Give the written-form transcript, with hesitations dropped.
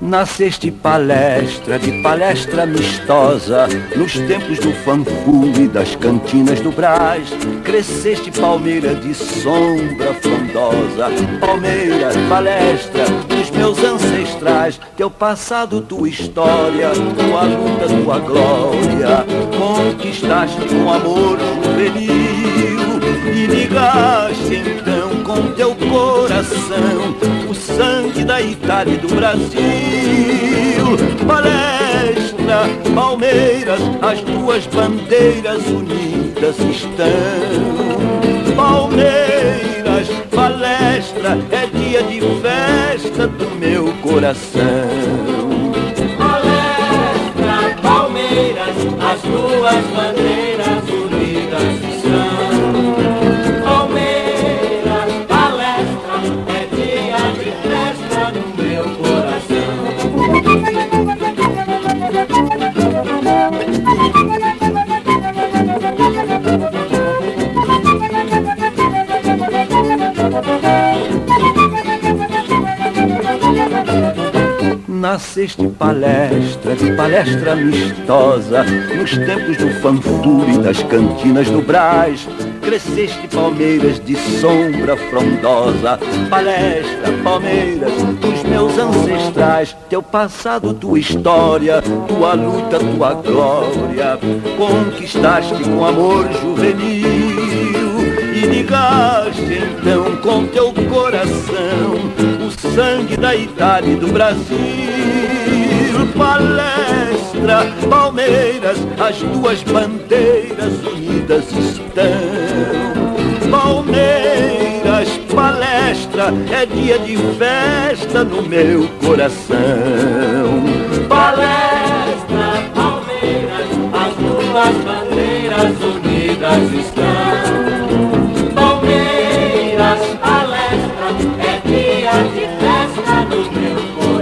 Nasceste palestra, de palestra amistosa, nos tempos do fanfulo e das cantinas do Brás. Cresceste palmeira de sombra frondosa, palmeira, palestra dos meus ancestrais. Teu passado, tua história, tua luta, tua glória, conquistaste com amor juvenil e ligaste então com teu coração o sangue da Itália e do Brasil. Palestra, Palmeiras, as tuas bandeiras unidas estão. Palmeiras, palestra, é dia de festa do meu coração. Palestra, Palmeiras, as tuas bandeiras unidas estão. Palmeiras, palestra, é dia de festa no meu coração. Nasceste palestra, de palestra amistosa, nos tempos do fanfuro e das cantinas do Brás. Cresceste palmeiras de sombra frondosa, palestra, palmeiras dos meus ancestrais. Teu passado, tua história, tua luta, tua glória, conquistaste com amor juvenil e ligaste então com teu coração o sangue da Itália e do Brasil. Palestra, Palmeiras, as tuas bandeiras unidas estão. Palmeiras, palestra, é dia de festa no meu coração. Palestra, Palmeiras, as tuas bandeiras unidas estão. Palmeiras, palestra, é dia de festa no meu coração.